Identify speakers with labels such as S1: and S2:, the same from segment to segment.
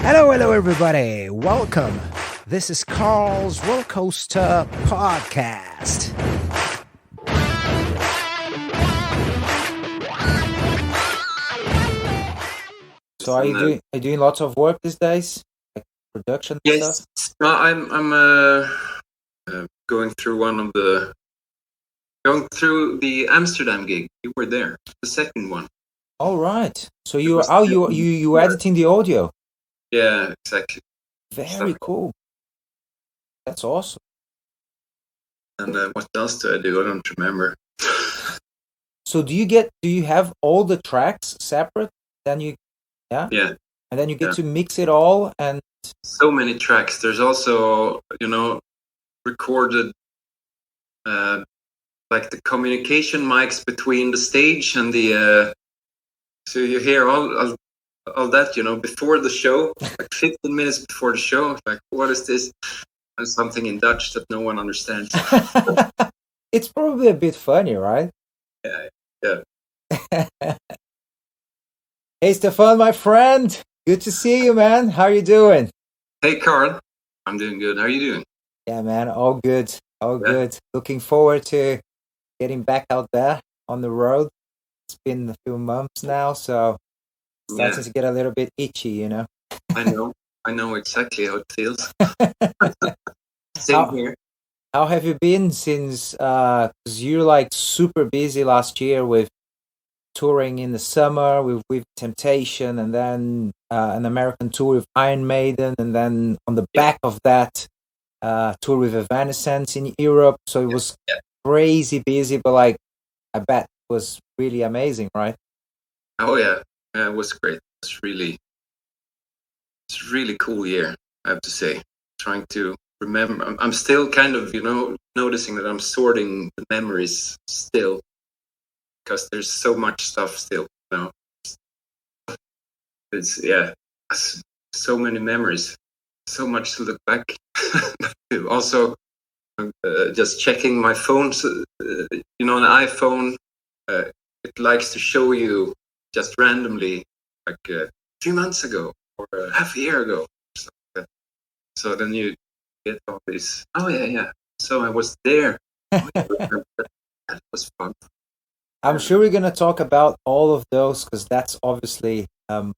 S1: Hello, everybody. Welcome. This is Carl's Roller Coaster Podcast. So, are you doing lots of work these days, like production and
S2: Yes,
S1: stuff?
S2: well, I'm going through the Amsterdam gig. You were there, the second one.
S1: All right. So you editing the audio?
S2: Yeah, exactly.
S1: Very cool. That's awesome.
S2: And what else do I do? I don't remember.
S1: So do you have all the tracks separate? Then
S2: Yeah.
S1: And then you get to mix it all, and
S2: so many tracks. There's also, recorded like the communication mics between the stage and the so you hear all that, before the show, like 15 minutes before the show, like, what is this? And something in Dutch that no one understands.
S1: It's probably a bit funny, right?
S2: Yeah.
S1: Hey, Stefan, my friend. Good to see you, man. How are you doing?
S2: Hey, Carl. I'm doing good. How are you doing?
S1: Yeah, man. All good. All good. Looking forward to getting back out there on the road. It's been a few months now, so starting to get a little bit itchy,
S2: I know exactly how it feels. Same here.
S1: How have you been since, because you're like super busy last year with touring in the summer with Temptation, and then an American tour with Iron Maiden, and then on the back of that, tour with Evanescence in Europe. So it was crazy busy, but like, I bet it was really amazing, right?
S2: Oh yeah, it was great. It's a really cool year, I have to say. Trying to remember, I'm still kind of, noticing that I'm sorting the memories still, because there's so much stuff still. It's so many memories, so much to look back. Also, just checking my phone. An iPhone, it likes to show you just randomly, like 3 months ago or half a year ago. So then you get all these. Oh yeah. So I was there. That was fun.
S1: I'm sure we're going to talk about all of those, because that's obviously, I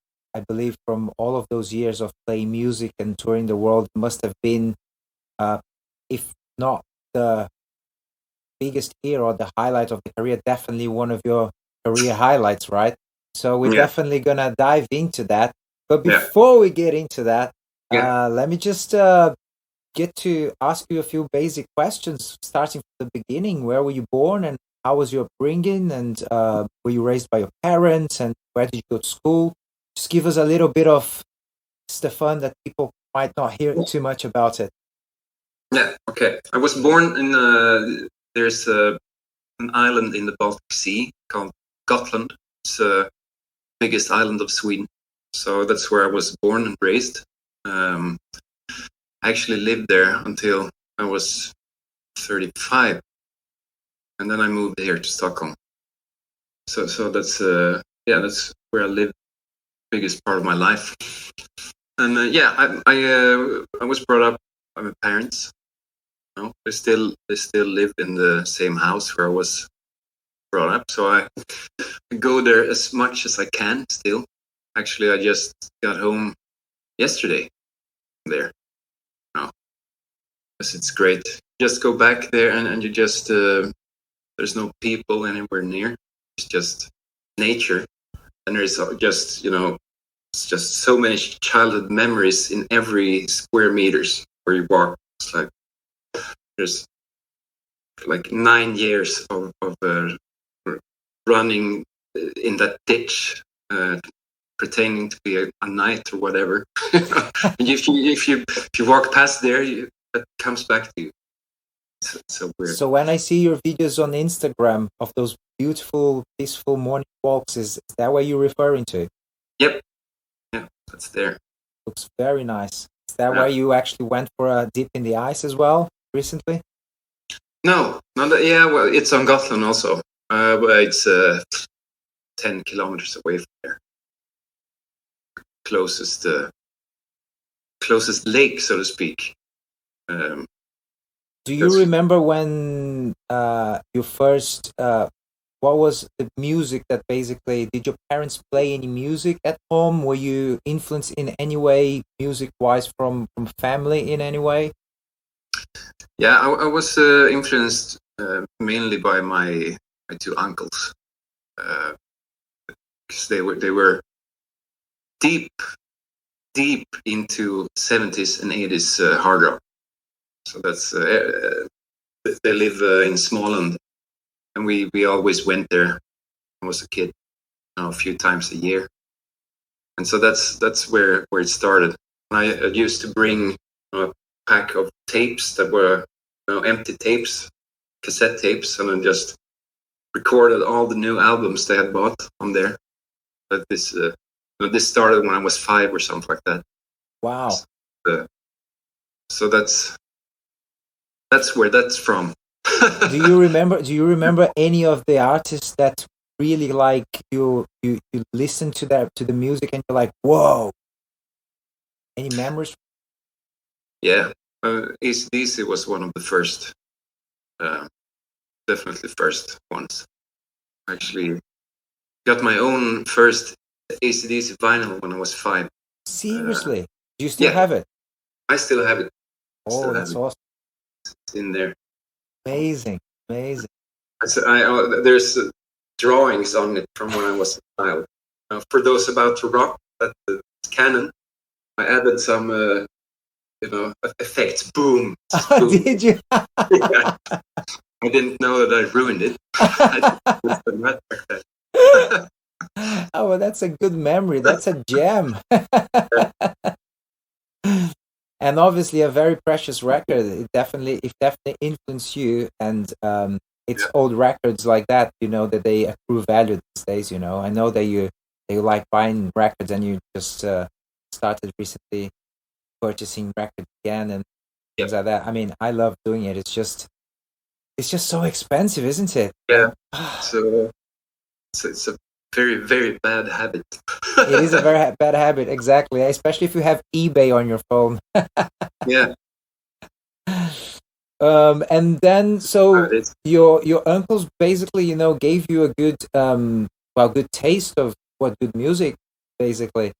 S1: believe, from all of those years of playing music and touring the world, must have been, if not the biggest year or the highlight of the career, definitely one of your career highlights, right? So we're definitely going to dive into that. But before we get into that, let me just get to ask you a few basic questions, starting from the beginning. Where were you born, and how was your upbringing, and were you raised by your parents, and where did you go to school? Just give us a little bit of Stefan that people might not hear too much about it.
S2: Yeah, okay. I was born in, there's an island in the Baltic Sea called Gotland. It's the biggest island of Sweden. So that's where I was born and raised. I actually lived there until I was 35. And then I moved here to Stockholm. So that's that's where I lived the biggest part of my life. And I was brought up by my parents. They still live in the same house where I was brought up. So I go there as much as I can still. Actually, I just got home yesterday there. Because it's great. Just go back there and you just there's no people anywhere near. It's just nature, and there's just it's just so many childhood memories in every square meters where you walk. It's like there's like 9 years of running in that ditch, pretending to be a knight or whatever. if you walk past there, that comes back to you. It's so weird.
S1: So when I see your videos on Instagram of those beautiful, peaceful morning walks, is that what you're referring to?
S2: Yep. Yeah, that's there.
S1: Looks very nice. Is that why you actually went for a dip in the ice as well recently?
S2: No, not that. Yeah, well, it's on Gotland also. But it's 10 kilometers away from there. Closest closest lake, so to speak.
S1: Do you remember when you first? What was the music that basically? Did your parents play any music at home? Were you influenced in any way, music-wise, from family in any way?
S2: Yeah, I was influenced mainly by my two uncles, because they were deep into 70s and 80s hard rock. So that's they live in Småland, and we always went there when I was a kid, a few times a year. And so that's where it started. I used to bring a pack of tapes that were empty tapes, cassette tapes, and then just recorded all the new albums they had bought on there. But this started when I was 5 or something like that.
S1: Wow.
S2: So that's where that's from.
S1: Do you remember any of the artists that really like you listen to the music and you're like, whoa? Any memories?
S2: Yeah, AC/DC was one of the first, definitely first ones. Actually, got my own first AC/DC vinyl when I was 5.
S1: Seriously? Do you still have it?
S2: I still have it.
S1: Oh, that's awesome.
S2: It's in there.
S1: Amazing.
S2: There's drawings on it from when I was a child. For those about to rock, that's canon. I added some, effects. Boom. Boom.
S1: Did you?
S2: Yeah. I didn't know that I ruined it.
S1: Oh, well, that's a good memory. That's a gem. And obviously a very precious record. It definitely influenced you, and it's old records like that, that they accrue value these days. I know that you like buying records, and you just started recently purchasing records again and things like that. I mean, I love doing it. It's just so expensive, isn't it?
S2: Yeah. So it's a very, very bad habit.
S1: It is a very bad habit, exactly. Especially if you have eBay on your phone.
S2: Yeah.
S1: And then so your uncles basically, gave you a good good taste of what good music basically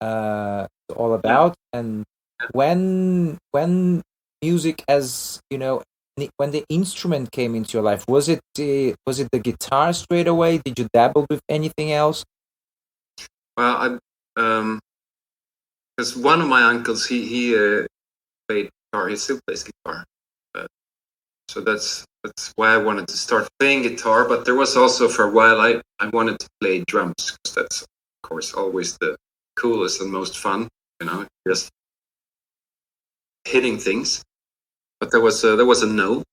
S1: is all about. And when music, as when the instrument came into your life, was it the guitar straight away? Did you dabble with anything else?
S2: Well, because one of my uncles, he played guitar. He still plays guitar. So that's why I wanted to start playing guitar. But there was also, for a while, I wanted to play drums, because that's, of course, always the coolest and most fun. Just hitting things. But there was a no,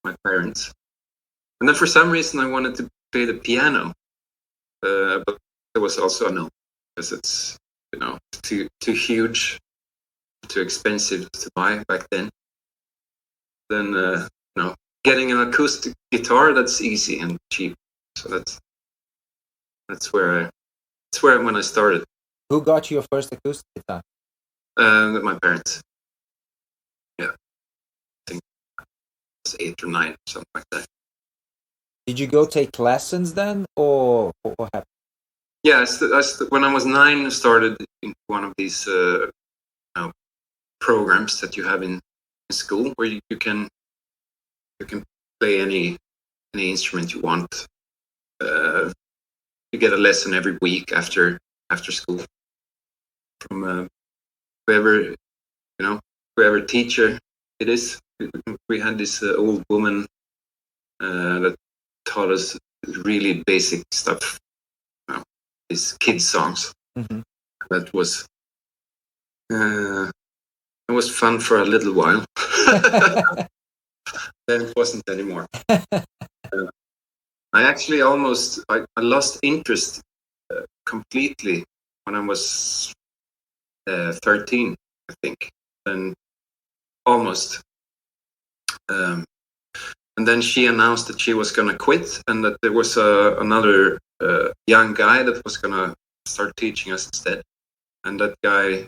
S2: my parents. And then for some reason I wanted to play the piano, but there was also a no, because it's too huge, too expensive to buy back then. Then getting an acoustic guitar, that's easy and cheap. So that's where when I started.
S1: Who got you your first acoustic guitar?
S2: My parents. Yeah, I think I was 8 or 9, something like that.
S1: Did you go take lessons then, or what happened?
S2: Yeah, when I was 9, I started in one of these programs that you have in school, where you can play any instrument you want. You get a lesson every week after school from whoever teacher it is. We had this old woman that taught us really basic stuff, these kids songs.
S1: Mm-hmm.
S2: That was fun for a little while. Then it wasn't anymore. I actually I lost interest completely when I was 13, I think, and almost. And then she announced that she was going to quit, and that there was another young guy that was going to start teaching us instead. And that guy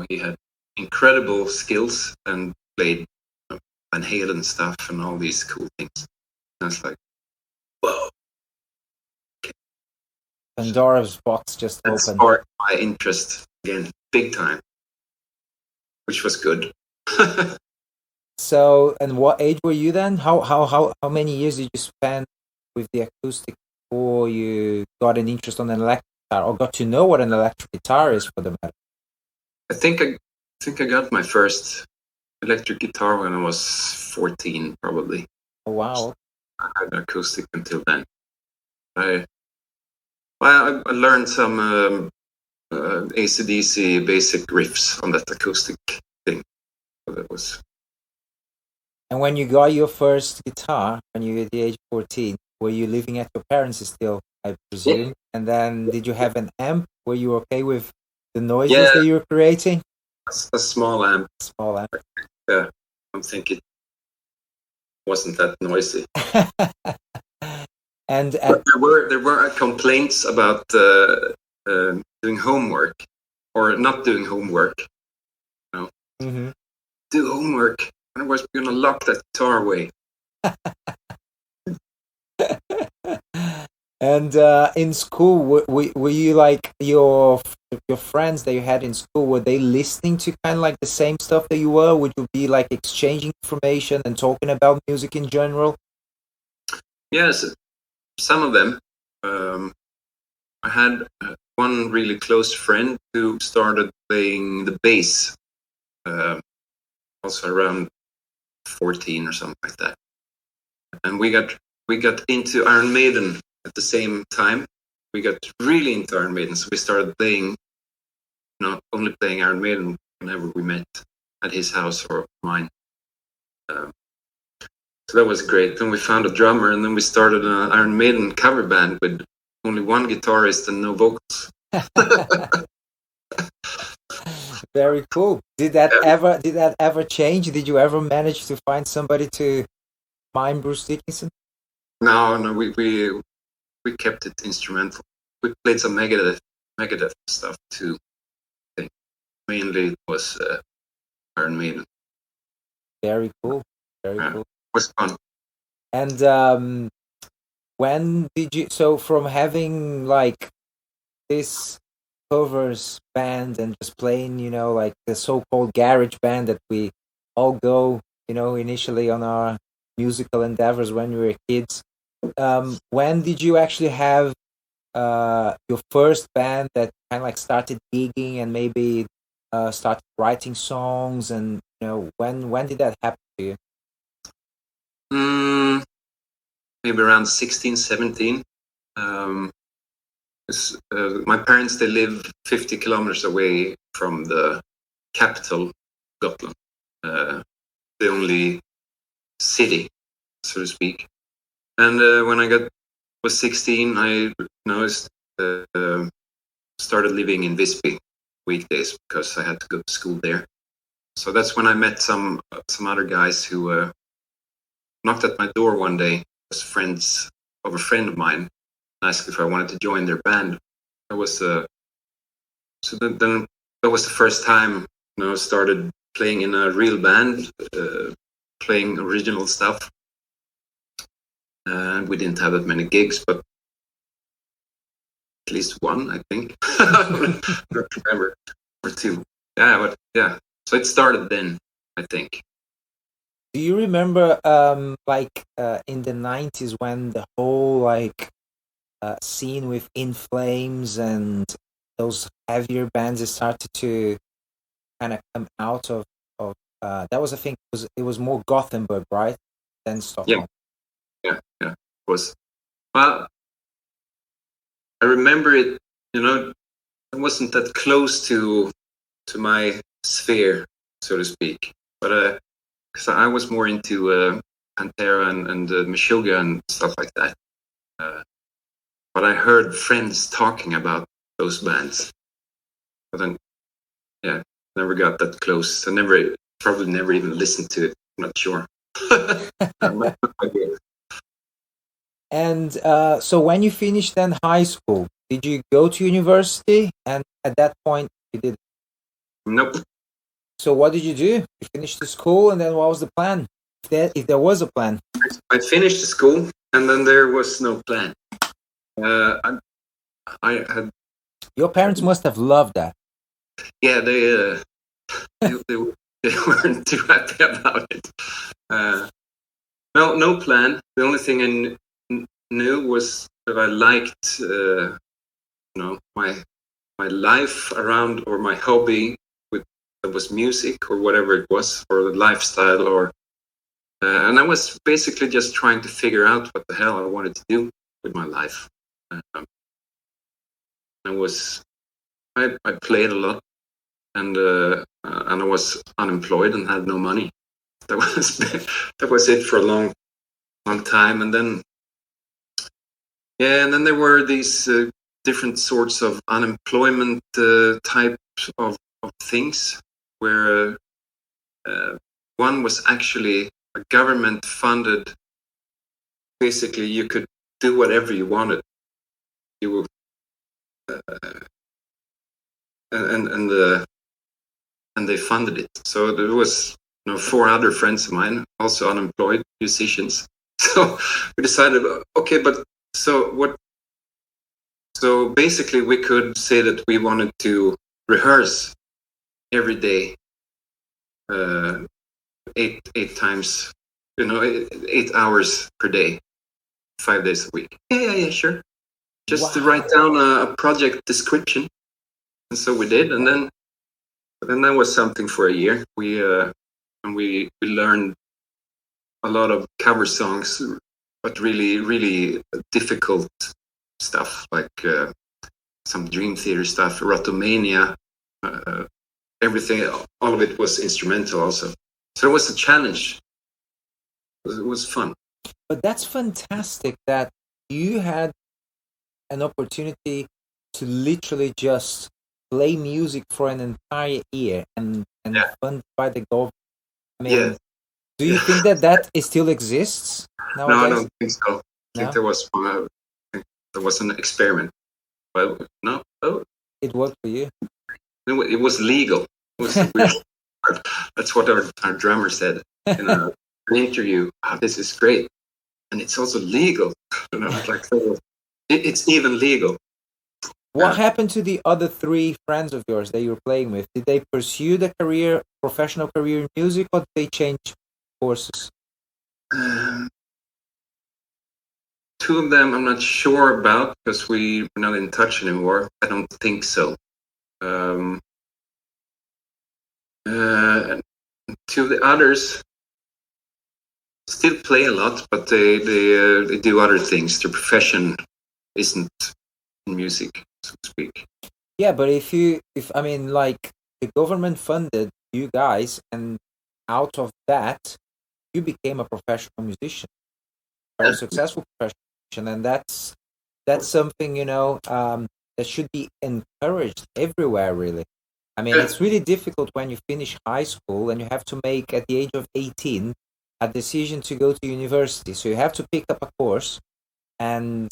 S2: He had incredible skills and played Van Halen stuff and all these cool things. And I was like, whoa.
S1: Pandora's box just
S2: That
S1: opened.
S2: sparked my interest again, big time, which was good.
S1: So, and what age were you then? How many years did you spend with the acoustic before you got an interest on an electric guitar, or got to know what an electric guitar is, for the matter?
S2: I think I got my first electric guitar when I was 14, probably.
S1: Oh wow!
S2: I had an acoustic until then. I learned some AC/DC basic riffs on that acoustic thing. So that was.
S1: And when you got your first guitar, when you were at the age of 14, were you living at your parents' still, I presume?
S2: Yeah.
S1: And then did you have an amp? Were you okay with the noises that you were creating?
S2: A small amp.
S1: Small amp.
S2: Yeah, I'm thinking it wasn't that noisy.
S1: And
S2: but there were complaints about doing homework or not doing homework.
S1: Mm-hmm.
S2: Do homework. Otherwise, we're gonna lock that guitar away.
S1: And in school, were you like your friends that you had in school? Were they listening to kind of like the same stuff that you were? Would you be like exchanging information and talking about music in general?
S2: Yes, some of them. I had one really close friend who started playing the bass, also around 14 or something like that, and we got into Iron Maiden at the same time. We got really into Iron Maiden, so we started playing, not only playing Iron Maiden whenever we met at his house or mine. So that was great. Then we found a drummer, and then we started an Iron Maiden cover band with only one guitarist and no vocals.
S1: Very cool. Did that ever change? Did you ever manage to find somebody to mime Bruce Dickinson?
S2: No, we kept it instrumental. We played some Megadeth stuff too. I think mainly it was Iron Maiden.
S1: Very cool. Very cool.
S2: It was fun.
S1: And when did you? So from having like this covers band and just playing, like the so-called garage band that we all go, initially on our musical endeavors when we were kids. When did you actually have your first band that kind of like started gigging and maybe started writing songs? And when did that happen to you?
S2: Maybe around 16, 17. My parents, they live 50 kilometers away from the capital, Gotland, the only city, so to speak. And when I was 16, I started living in Visby weekdays because I had to go to school there. So that's when I met some other guys who knocked at my door one day. Was friends of a friend of mine, asked if I wanted to join their band. That was then that was the first time I started playing in a real band, playing original stuff. And we didn't have that many gigs, but at least one, I think. I don't remember, or two. Yeah. So it started then, I think.
S1: Do you remember, in the 90s when the whole scene with In Flames and those heavier bands started to kind of come out of that was, I think, it was more Gothenburg, right, than Stockholm?
S2: Yeah. It was. Well, I remember it. It wasn't that close to my sphere, so to speak, but because I was more into Pantera and Meshuggah and stuff like that. But I heard friends talking about those bands. But then, never got that close. I probably never even listened to it. I'm not sure.
S1: And so when you finished then high school, did you go to university? And at that point, you did.
S2: Nope.
S1: So what did you do? You finished the school, and then what was the plan? If there was a plan.
S2: I finished the school, and then there was no plan. I had.
S1: Your parents must have loved that.
S2: Yeah, they weren't too happy about it. No plan. The only thing I knew was that I liked, my life around, or my hobby that was music or whatever it was, or the lifestyle, or and I was basically just trying to figure out what the hell I wanted to do with my life. I played a lot, and I was unemployed and had no money. That was it for a long time, and then there were these different sorts of unemployment types of things, where one was actually a government funded. Basically, you could do whatever you wanted. You were, and they funded it. So there was 4 other friends of mine, also unemployed musicians. So we decided, okay, but so what? So basically, we could say that we wanted to rehearse every day, 8 times, 8 hours per day, 5 days a week. Yeah, sure. Just to write down a project description, and so we did, and then that was something for a year. We learned a lot of cover songs, but really, really difficult stuff, like some Dream Theater stuff, Rotomania, everything. All of it was instrumental also. So it was a challenge. It was fun.
S1: But that's fantastic that you had an opportunity to literally just play music for an entire year and funded by the government. I mean, do you think that still exists nowadays?
S2: No, I don't think so. I think there was an experiment, but no. Oh.
S1: It worked for you.
S2: It was legal. It was weird. That's what our drummer said in an interview. This is great, and it's also legal. Like it's even legal.
S1: What happened to the other 3 friends of yours that you were playing with? Did they pursue the professional career in music, or did they change courses?
S2: 2 of them I'm not sure about, because we're not in touch anymore. I don't think so. 2 of the others still play a lot, but they do other things. Their profession isn't in music, so to speak.
S1: Yeah, but if I mean, like, the government funded you guys, and out of that, you became a professional musician, very successful professional musician, and that's something that should be encouraged everywhere, really. I mean, it's really difficult when you finish high school and you have to make, at the age of 18, a decision to go to university. So you have to pick up a course, and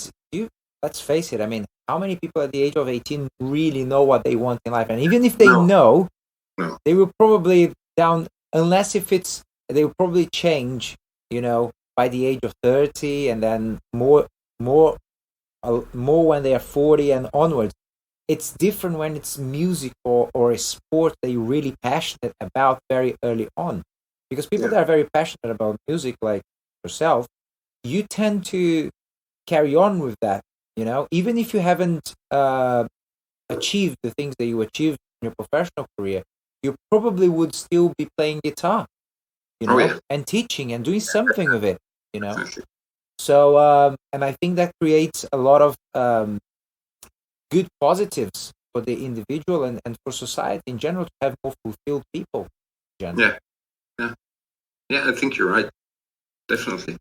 S1: let's face it, I mean, how many people at the age of 18 really know what they want in life? And even if they know, they will probably they will probably change, by the age of 30, and then more when they are 40 and onwards. It's different when it's music or a sport that you're really passionate about very early on. Because people that are very passionate about music, like yourself, you tend to carry on with that, even if you haven't achieved the things that you achieved in your professional career, you probably would still be playing guitar, and teaching and doing something with it, So, and I think that creates a lot of good positives for the individual and for society in general, to have more fulfilled people in general.
S2: Yeah, I think you're right. Definitely.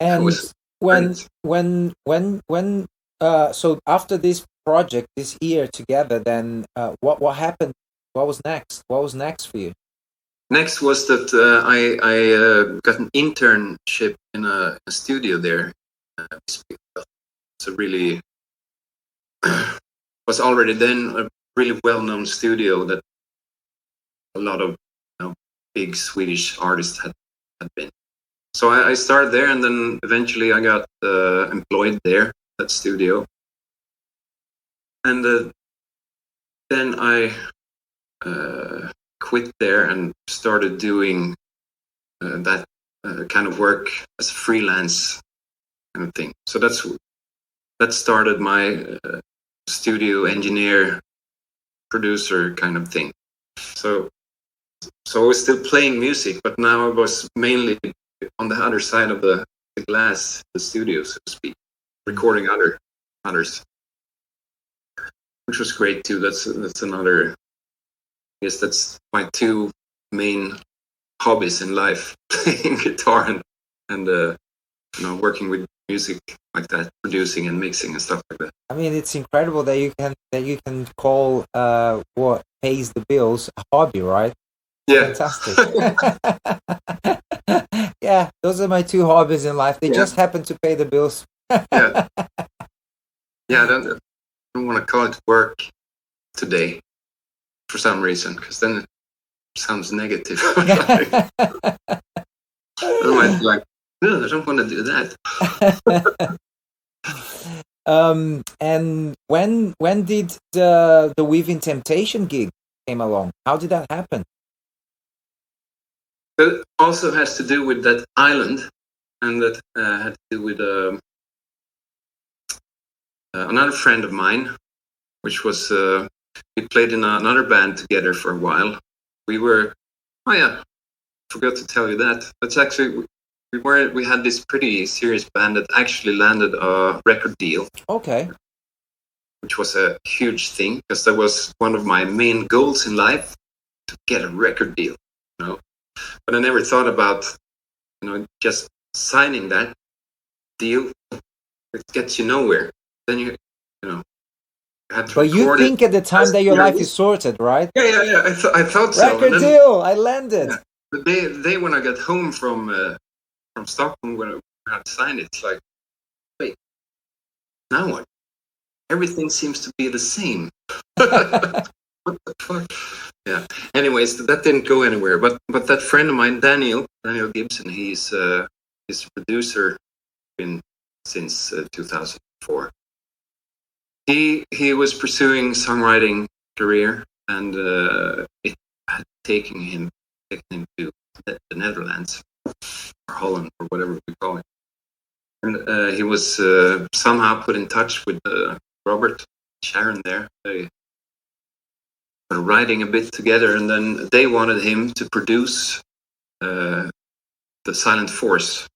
S1: And so after this project, this year together, then what happened? What was next? What was next for you?
S2: Next was that I got an internship in a studio there. It's a really was already then a really well-known studio that a lot of big Swedish artists had been. So I started there, and then eventually I got employed there, that studio. And then I quit there and started doing that kind of work as a freelance kind of thing. So that started my studio engineer, producer kind of thing. So I was still playing music, but now I was mainly on the other side of the glass, the studio, so to speak, recording others, which was great too. That's another. I guess that's my two main hobbies in life: playing guitar and working with music like that, producing and mixing and stuff like that.
S1: I mean, it's incredible that you can call what pays the bills a hobby, right?
S2: Yeah.
S1: Fantastic. Yeah, those are my two hobbies in life. They just happen to pay the bills.
S2: Yeah. I don't want to call it work today for some reason, because then it sounds negative. I might be like, no, I don't want to do that.
S1: And when did the Weaving Temptation gig came along? How did that happen?
S2: It also has to do with that island, and that had to do with another friend of mine, which was we played in another band together for a while. We were, forgot to tell you that. That's actually we had this pretty serious band that actually landed a record deal.
S1: Okay.
S2: Which was a huge thing, because that was one of my main goals in life, to get a record deal. But I never thought about, just signing that deal. It gets you nowhere. Then you have to.
S1: But you think at the time that your life is sorted, right?
S2: Yeah. I thought so.
S1: Record deal. I landed.
S2: Yeah. The day when I got home from Stockholm, when I had signed it, it's like, wait, now what? Everything seems to be the same. What the fuck? Yeah. Anyways, that didn't go anywhere. But that friend of mine, Daniel Gibson, he's a producer since 2004. He was pursuing songwriting career, and it had taken him to the Netherlands or Holland or whatever we call it. And he was somehow put in touch with Robert Sharon there. They were writing a bit together, and then they wanted him to produce the Silent Force,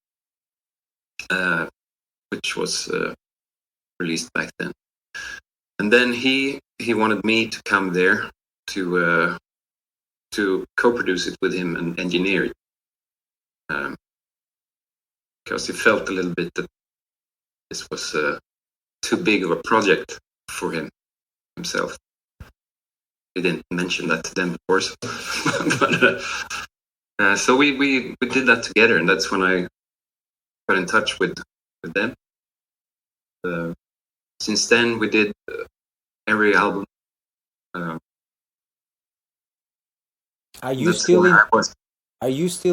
S2: which was released back then. And then he wanted me to come there to co-produce it with him and engineer it, because he felt a little bit that this was too big of a project for himself. He didn't mention that to them, of course. But so we did that together, and that's when I got in touch with them. Since then, we did every album.
S1: Are you still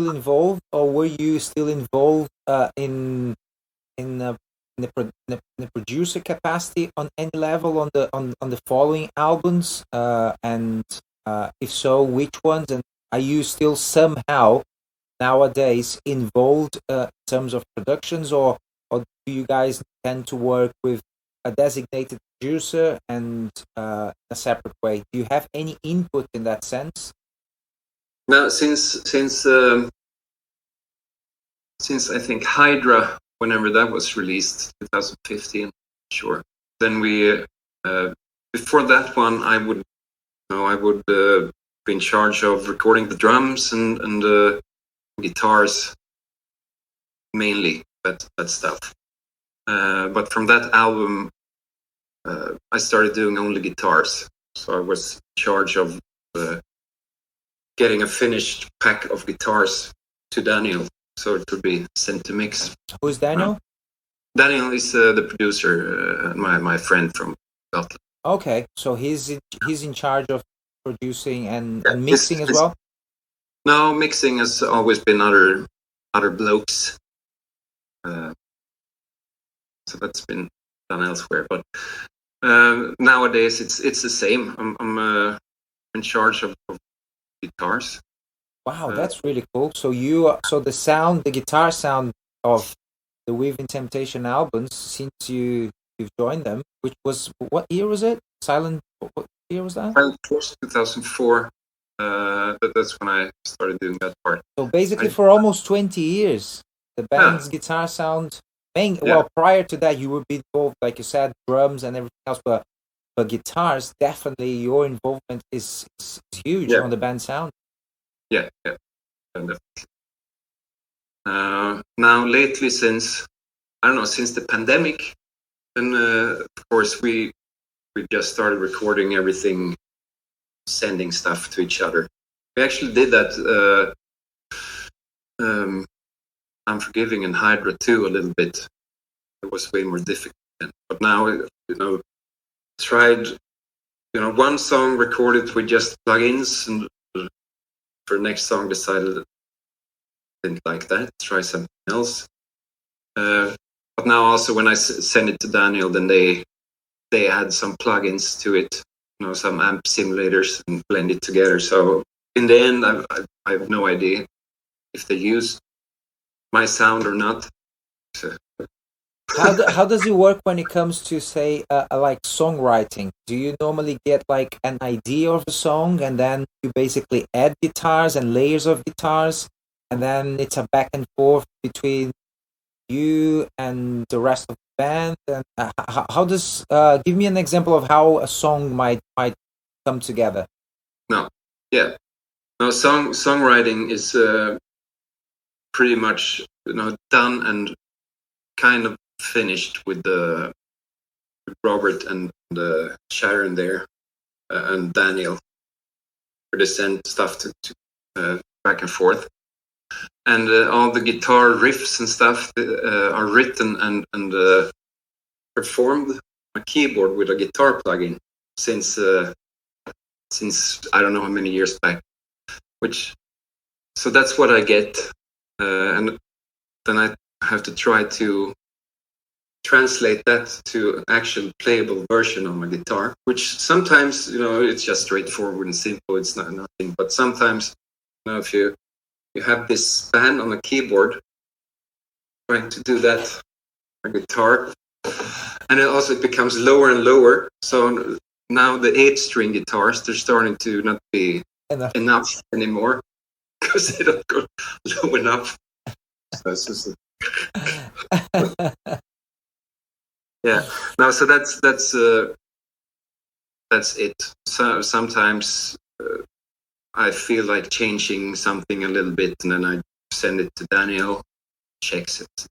S1: involved, or were you still involved in the producer capacity on any level on the following albums? And if so, which ones? And are you still somehow nowadays involved in terms of productions, or do you guys tend to work with a designated producer and a separate way? Do you have any input in that sense?
S2: Now, since I think Hydra, whenever that was released, 2015, sure. Then we before that one, I would be in charge of recording the drums and guitars, mainly that stuff. But from that album, I started doing only guitars. So I was in charge of getting a finished pack of guitars to Daniel, so it would be sent to mix.
S1: Who's Daniel?
S2: Daniel is the producer, my friend from Gotland.
S1: Okay, so he's in charge of producing and
S2: Yeah,
S1: mixing as well?
S2: No, mixing has always been other blokes. So that's been done elsewhere. But nowadays it's the same. I'm in charge of guitars.
S1: Wow, that's really cool. So the guitar sound of the Weaving Temptation albums since you've joined them, which was what year was it? What year was that?
S2: 2004. That's when I started doing that part.
S1: So basically, for almost 20 years, the band's guitar sound. Well, prior to that, you would be involved, like you said, drums and everything else, but guitars, definitely your involvement is huge on the band sound.
S2: Yeah, definitely. Now lately, since the pandemic, then of course we just started recording everything, sending stuff to each other. We actually did that. Unforgiving and Hydra too a little bit. It was way more difficult then. But now, tried, one song recorded with just plugins, and for the next song decided that I didn't like that, try something else. But now also when I send it to Daniel, then they add some plugins to it, some amp simulators, and blend it together. So in the end, I have no idea if they use my sound or not. So.
S1: How does it work when it comes to, say, like songwriting? Do you normally get like an idea of a song and then you basically add guitars and layers of guitars, and then it's a back and forth between you and the rest of the band? And how does give me an example of how a song might come together?
S2: Songwriting is pretty much done and kind of finished with Robert and Sharon there, and Daniel, where they send stuff to back and forth, and all the guitar riffs and stuff are written and performed on a keyboard with a guitar plugin since I don't know how many years back. So that's what I get, and then I have to try to translate that to an actual playable version on my guitar, which sometimes it's just straightforward and simple, it's not nothing. But sometimes if you have this span on a keyboard, trying to do that on a guitar, and it becomes lower and lower. So now the 8-string guitars, they're starting to not be enough anymore because they don't go low enough. So it's just yeah. No, so that's it. So sometimes I feel like changing something a little bit, and then I send it to Daniel, checks it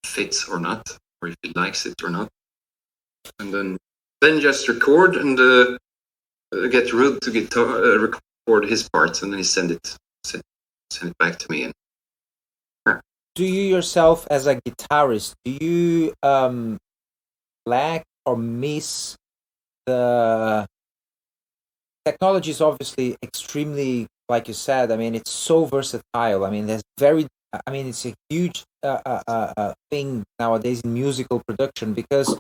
S2: fits or not, or if he likes it or not, and then just record and get Ruud to record his parts, and then he send it back to me. And
S1: do you yourself, as a guitarist, do you lack or miss the technology? Is obviously extremely, like you said, I mean, it's so versatile. I mean, it's a huge thing nowadays in musical production, because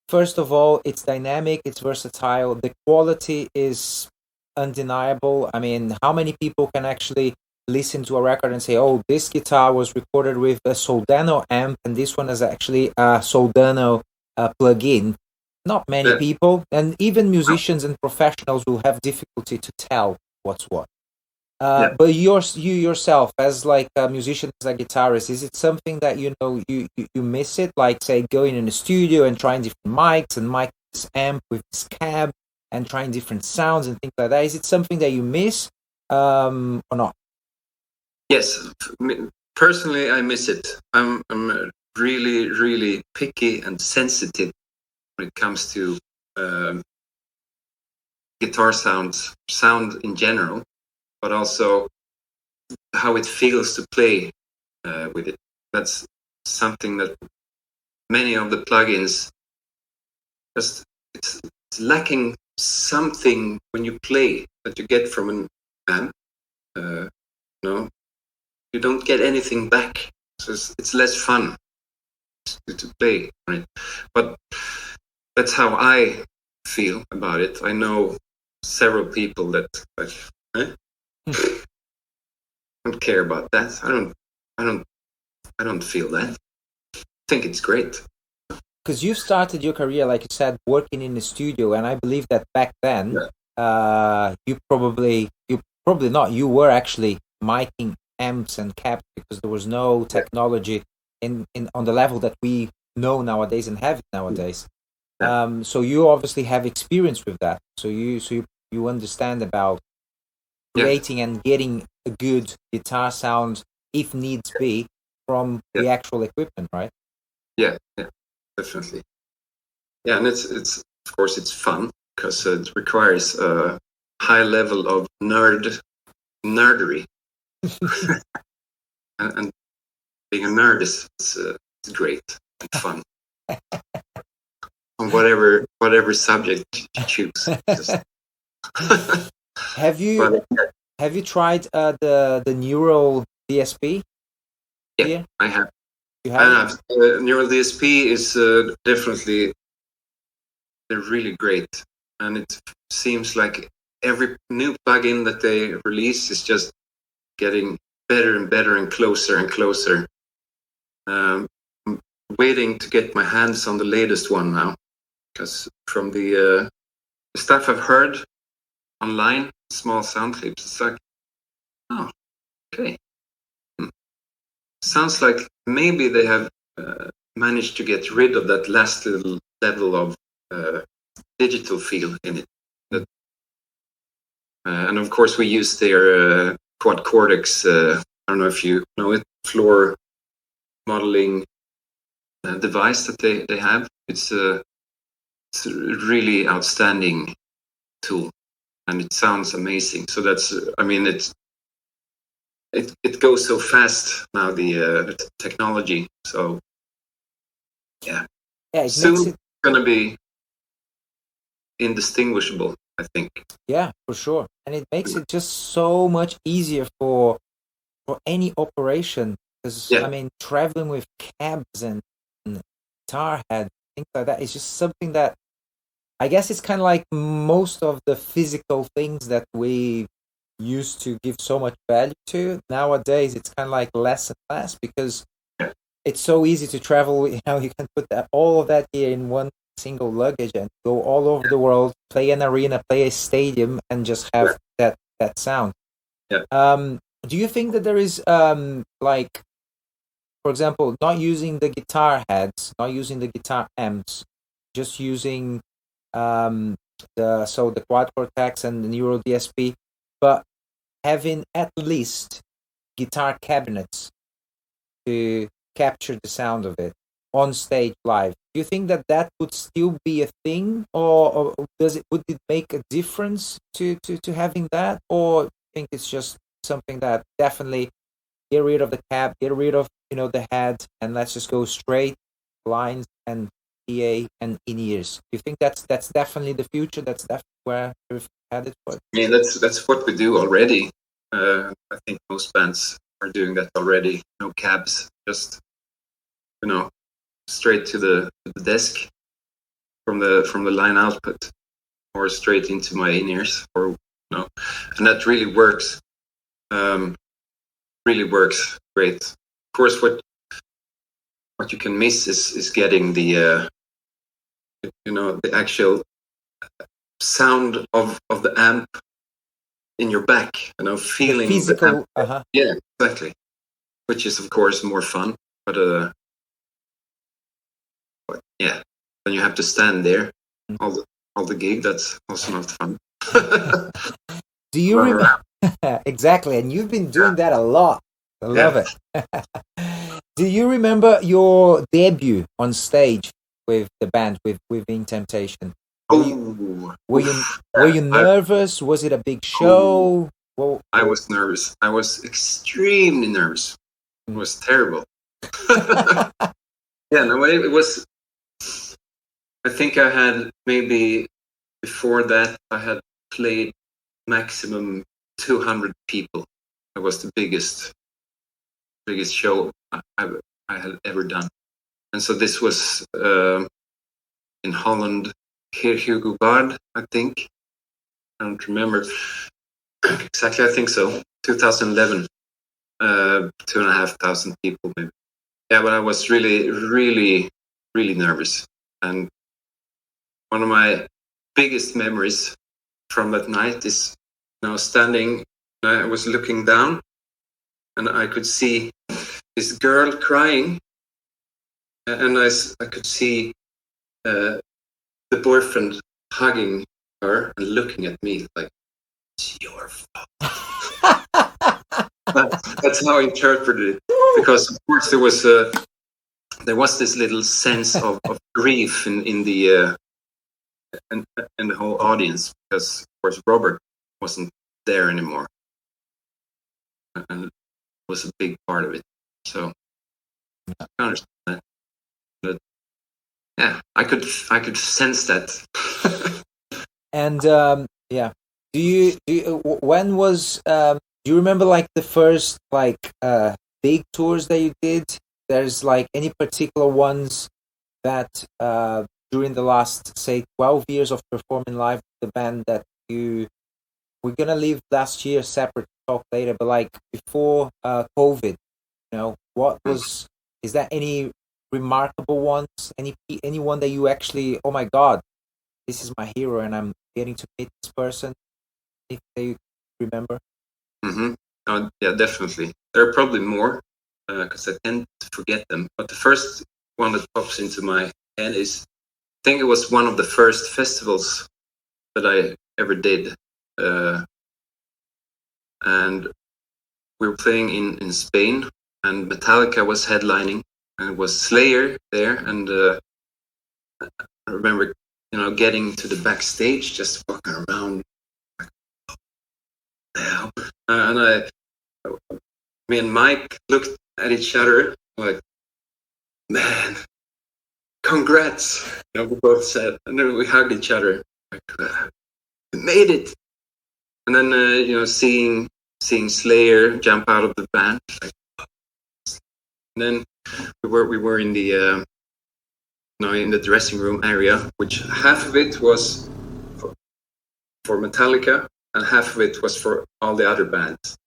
S1: first of all, it's dynamic, it's versatile, the quality is undeniable. I mean, how many people can actually listen to a record and say, oh, this guitar was recorded with a Soldano amp and this one is actually a Soldano plug-in? Not many people, and even musicians and professionals will have difficulty to tell what's what. But you yourself, as like a musician, as a guitarist, is it something that you miss it? Like, say, going in the studio and trying different mics and mic this amp with this cab and trying different sounds and things like that. Is it something that you miss or not?
S2: Yes, personally, I miss it. I'm really, really picky and sensitive when it comes to guitar sound in general, but also how it feels to play with it. That's something that many of the plugins it's lacking something when you play that you get from an amp. No, you don't get anything back, so it's less fun to play on it. But that's how I feel about it. I know several people that don't care about that. I don't feel that. I think it's great.
S1: Because you started your career, like you said, working in the studio, and I believe that back then, you probably not. You were actually miking amps and cabs because there was no technology in on the level that we know nowadays and have nowadays. So you obviously have experience with that. So you understand about creating and getting a good guitar sound, if needs be, from the actual equipment, right?
S2: Yeah, definitely. Yeah, and it's of course it's fun because it requires a high level of nerdery, and being a nerd is great and fun. On whatever subject you choose.
S1: Have you tried the neural DSP?
S2: Yeah, I have.
S1: You have?
S2: Neural DSP is definitely, they're really great, and it seems like every new plugin that they release is just getting better and better and closer. I'm waiting to get my hands on the latest one now, because from the stuff I've heard online, small sound clips, it's like, oh, okay. Sounds like maybe they have managed to get rid of that last little level of digital feel in it. And of course, we use their quad cortex. I don't know if you know it, floor modeling device that they have. It's a really outstanding tool, and it sounds amazing. So that's, I mean, it goes so fast now, the technology. So yeah, soon it's gonna be indistinguishable, I think.
S1: Yeah, for sure, and it makes it just so much easier for any operation. Because I mean, traveling with cabs and guitar heads, things like that, is just something that I guess it's kind of like most of the physical things that we used to give so much value to. Nowadays, it's kind of like less and less because it's so easy to travel. You know, you can put all of that gear in one single luggage and go all over the world, play an arena, play a stadium, and just have that sound. Do you think that there is like, for example, not using the guitar heads, not using the guitar amps, just using the quad cortex and the neural DSP, but having at least guitar cabinets to capture the sound of it on stage live? Do you think that would still be a thing, or would it make a difference to having that, or do you think it's just something that definitely get rid of the cab, get rid of the head, and let's just go straight lines and PA and in-ears? Do you think that's definitely the future? That's definitely where everything headed for?
S2: I mean, that's what we do already. I think most bands are doing that already. No cabs, just straight to the desk from the line output, or straight into my in-ears, or and that really works. Really works great. Of course, what you can miss is getting the the actual sound of the amp in your back, feeling
S1: the physical,
S2: yeah, exactly, which is of course more fun, but yeah, then you have to stand there all the gig. That's also not fun.
S1: Do you remember? Exactly, and you've been doing that a lot. I love it. Do you remember your debut on stage with the band, with In Temptation? Were you nervous? Was it a big show?
S2: I was nervous. I was extremely nervous. It was terrible. Yeah, no, it was. I think I had maybe before that, I had played maximum 200 people. That was the biggest show I had ever done. And so this was in Holland, Heerhugowaard, I think. I don't remember exactly. I think so. 2011. 2,500 people, maybe. Yeah, but I was really, really, really nervous. And one of my biggest memories from that night is, standing. I was looking down, and I could see this girl crying, and I could see the boyfriend hugging her and looking at me like, "It's your fault." That's how I interpreted it, because of course there was this little sense of grief in the in the whole audience, because of course Robert wasn't there anymore, and it was a big part of it. So I understand that, but yeah, I could sense that.
S1: And yeah, do you when was do you remember like the first like big tours that you did? There's like any particular ones that during the last, say, 12 years of performing live with the band that we're gonna leave last year separate to talk later, but like before COVID, what was, is there any remarkable ones, anyone that you actually, oh my God, this is my hero and I'm getting to meet this person, if they remember?
S2: Mm-hmm. Yeah, definitely. There are probably more, because I tend to forget them. But the first one that pops into my head is, I think it was one of the first festivals that I ever did. And we were playing in Spain, and Metallica was headlining, and it was Slayer there. And I remember, getting to the backstage, just walking around. And me and Mike looked at each other like, "Man, congrats!" We both said, and then we hugged each other like, "We made it!" And then seeing Slayer jump out of the band, like, and then we were in the in the dressing room area, which half of it was for Metallica and half of it was for all the other bands.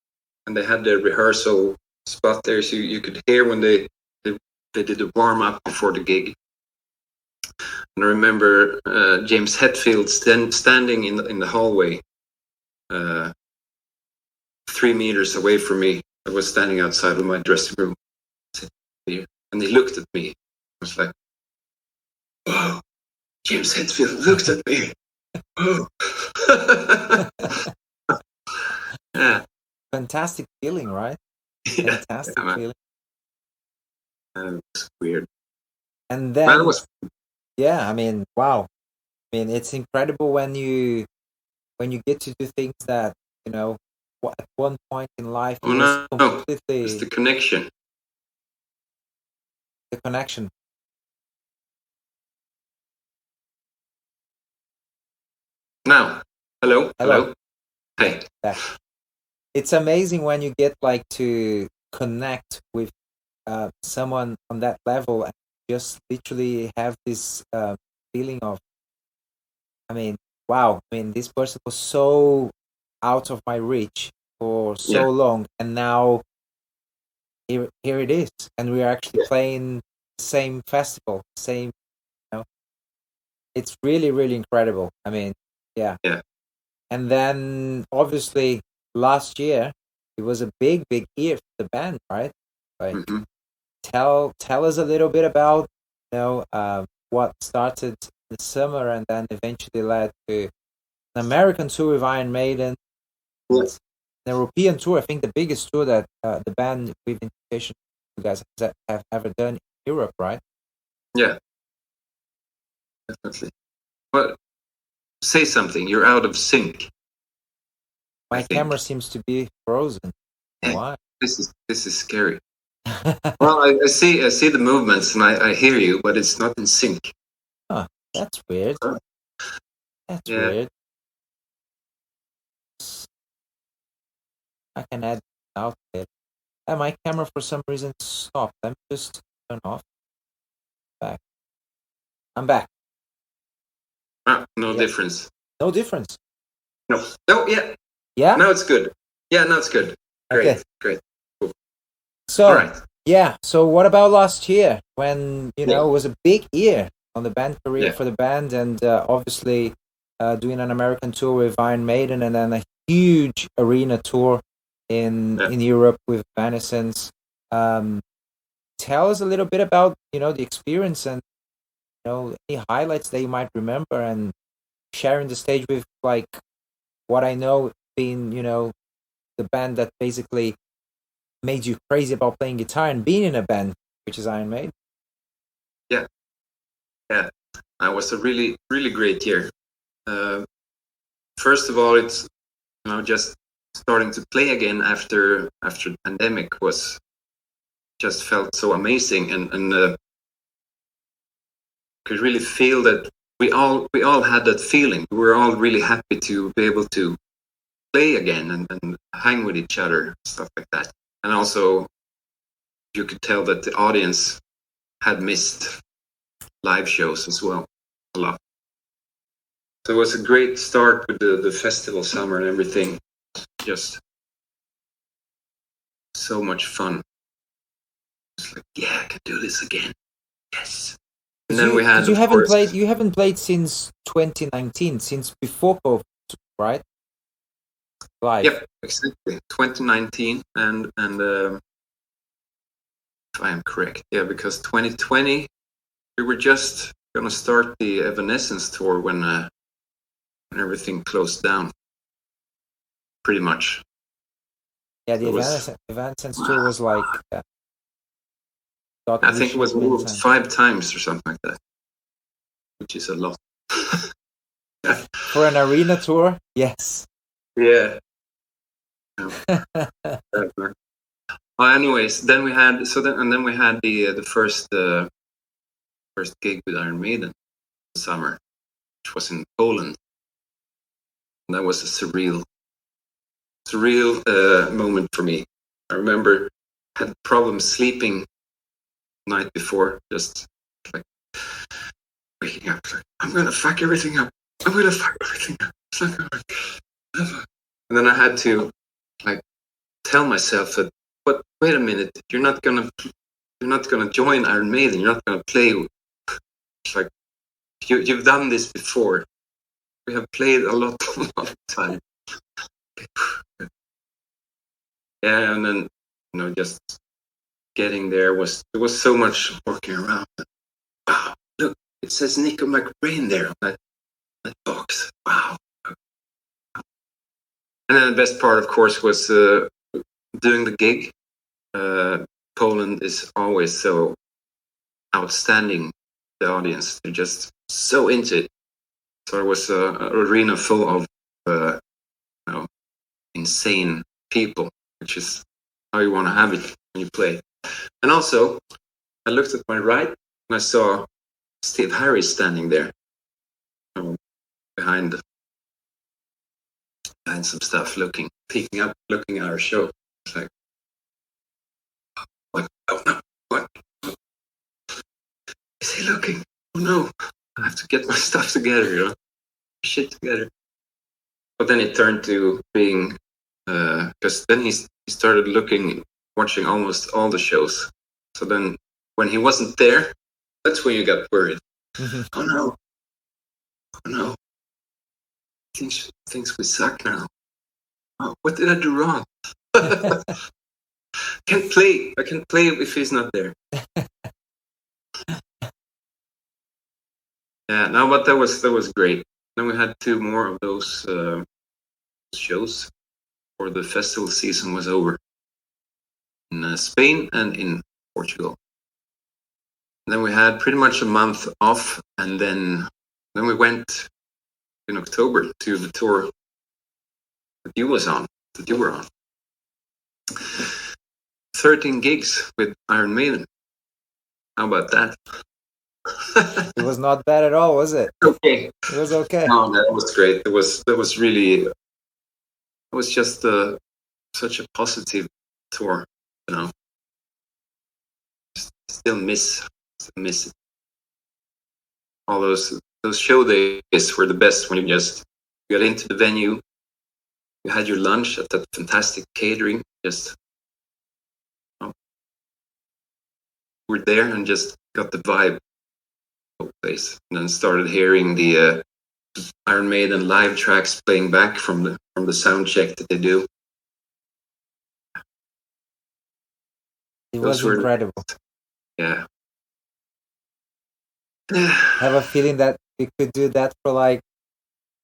S2: And they had the rehearsal spot there, so you could hear when they did the warm up before the gig. And I remember James Hetfield standing in the hallway, 3 meters away from me. I was standing outside of my dressing room, and he looked at me. I was like, "Whoa, James Hetfield looked at me." Whoa. Yeah.
S1: Fantastic feeling, right?
S2: Yeah,
S1: Fantastic
S2: yeah,
S1: feeling.
S2: it was weird.
S1: And then,
S2: Man, it was...
S1: yeah, I mean, wow. I mean, it's incredible when you get to do things that, at one point in life it was completely
S2: it's the connection.
S1: The connection.
S2: Now, hello. Hey.
S1: Back. It's amazing when you get like to connect with someone on that level and just literally have this feeling of, I mean, wow, I mean, this person was so out of my reach for so long, and now here it is, and we are actually playing the same festival, same, it's really, really incredible. I mean, yeah. And then obviously last year it was a big year for the band, right? Like, tell us a little bit about what started the summer and then eventually led to an American tour with Iron Maiden, an European tour. I think the biggest tour that the band with Invitation you guys have ever done in Europe, right?
S2: Yeah, definitely. Well, say something. You're out of sync.
S1: My camera seems to be frozen. Why?
S2: This is scary. Well, I see the movements and I hear you, but it's not in sync.
S1: Huh, that's weird. That's
S2: Yeah.
S1: weird. I can add out it. My camera for some reason stopped. Let me just turn off. Back. I'm back.
S2: No
S1: Yeah.
S2: difference.
S1: No difference.
S2: No. No. Yeah.
S1: Yeah.
S2: Now it's good. Yeah. Now it's good. Great.
S1: Okay.
S2: Great. Cool.
S1: So,
S2: All right.
S1: yeah. So, what about last year when it was a big year on the band career for the band, and obviously doing an American tour with Iron Maiden, and then a huge arena tour in Europe with Evanescence. Tell us a little bit about the experience and any highlights that you might remember, and sharing the stage with like what I know being the band that basically made you crazy about playing guitar and being in a band, which is Iron Maiden.
S2: Yeah. That was a really, really great year. First of all, it's just starting to play again after the pandemic was just felt so amazing, and could really feel that we all had that feeling. We were all really happy to be able to play again and hang with each other, stuff like that. And also, you could tell that the audience had missed live shows as well a lot. So it was a great start with the festival summer and everything. Just so much fun. It's like, yeah, I can do this again. Yes. And then we had.
S1: You haven't played since 2019, since before COVID, right? Live.
S2: Yep, exactly. 2019, and if I am correct, yeah, because 2020 we were just gonna start the Evanescence tour when everything closed down, pretty much.
S1: Yeah, the Evanescence tour was like.
S2: I think it was moved 5 times or something like that, which is a lot.
S1: For an arena tour, yes.
S2: Yeah. Anyways, then we had we had the first gig with Iron Maiden in the summer, which was in Poland. And that was a surreal moment for me. I remember I had problems sleeping the night before, just like waking up, like, I'm gonna fuck everything up. And then I had to like tell myself that, but wait a minute, you're not gonna join Iron Maiden. You're not gonna play. It's like you've done this before. We have played a lot of time. Yeah, and then just getting there was so much walking around. Wow, look, it says Nico McBrain there on that box. Wow. And then the best part, of course, was doing the gig. Poland is always so outstanding. The audience, they're just so into it. So it was an arena full of insane people, which is how you want to have it when you play. And also, I looked at my right and I saw Steve Harris standing there behind some stuff, peeking up, looking at our show. It's like, what? Oh no, what? Is he looking? Oh no, I have to get my stuff together, shit together. But then it turned to being, because then he started watching almost all the shows. So then when he wasn't there, that's when you got worried. Mm-hmm. Oh no, thinks we suck now. Oh, what did I do wrong? Can't play. I can't play if he's not there. Yeah, no, but that was great. Then we had 2 more of those shows before the festival season was over in Spain and in Portugal. And then we had pretty much a month off, and then we went in October to the tour that you were on. 13 gigs with Iron Maiden. How about that?
S1: It was not bad at all, was it?
S2: Okay.
S1: It was okay.
S2: No, that was great. That was really. It was just such a positive tour, you know. Still miss it. All those show days were the best when you just got into the venue, you had your lunch at that fantastic catering, just were there and just got the vibe of the place, and then started hearing the Iron Maiden live tracks playing back from the sound check that they do.
S1: It
S2: Those
S1: was
S2: were
S1: incredible.
S2: Yeah.
S1: I have a feeling that we could do that for like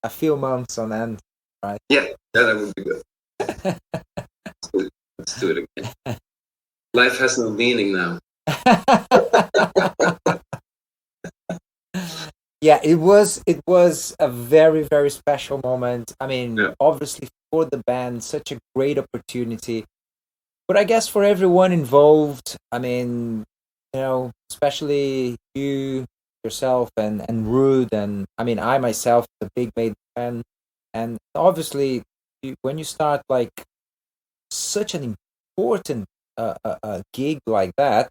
S1: a few months on end, right?
S2: Yeah, that would be good. Let's do it again. Life has no meaning now.
S1: Yeah, it was a very, very special moment. I mean,
S2: Yeah.
S1: obviously for the band, such a great opportunity. But I guess for everyone involved, I mean, especially you yourself and Rude, and I mean I myself, the big Maiden fan, and obviously when you start like such an important gig like that,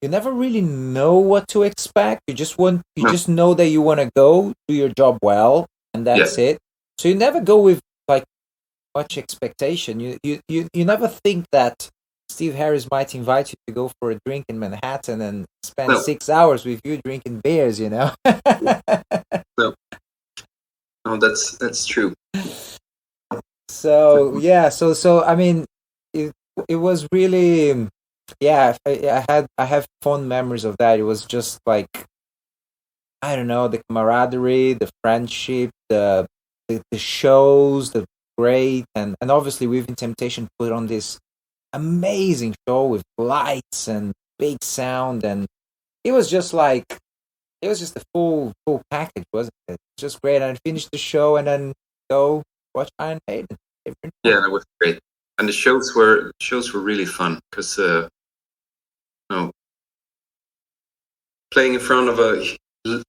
S1: you never really know what to expect. You just know that you want to go do your job well, and that's it. So you never go with like much expectation. You never think that Steve Harris might invite you to go for a drink in Manhattan and spend 6 hours with you drinking beers,
S2: No, that's true.
S1: So yeah, so I mean, it was really, yeah. I have fond memories of that. It was just like, I don't know, the camaraderie, the friendship, the shows, the great, and obviously Within Temptation put on this amazing show with lights and big sound, and it was just like, it was just a full package, wasn't it? Just great. And I finished the show and then go watch Iron Maiden.
S2: Yeah, that was great, and the shows were really fun because playing in front of a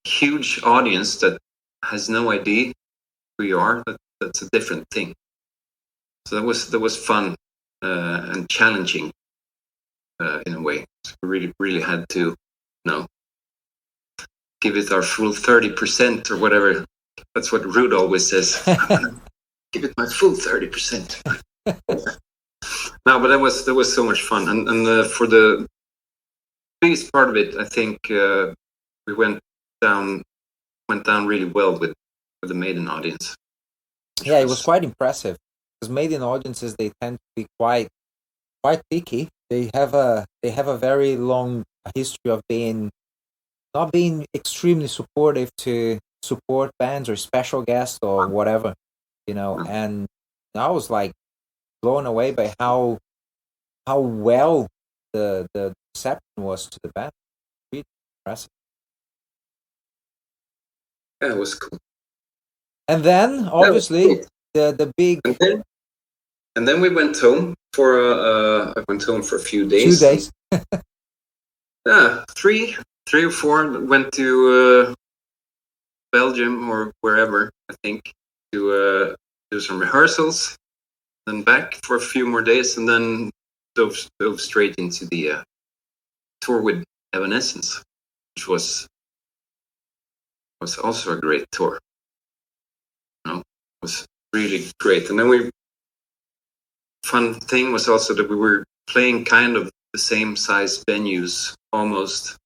S2: huge audience that has no idea who you are, that's a different thing. So that was fun and challenging in a way. So we really had to, give it our full 30% or whatever. That's what Rude always says. Give it my full 30%. No, but that was so much fun, and for the biggest part of it, I think we went down really well with the Maiden audience.
S1: Yeah, it was quite impressive because Maiden audiences, they tend to be quite picky. They have a very long history of not being extremely supportive to support bands or special guests or whatever, and I was like blown away by how well the reception was to the band. Really impressive.
S2: Yeah, it was cool.
S1: And then obviously the big,
S2: and then we went home for I went home for a few days.
S1: 2 days.
S2: Yeah, three or four. Went to Belgium or wherever, I think, to do some rehearsals. Then back for a few more days, and then dove straight into the tour with Evanescence, which was also a great tour. It was really great. And then fun thing was also that we were playing kind of the same size venues, almost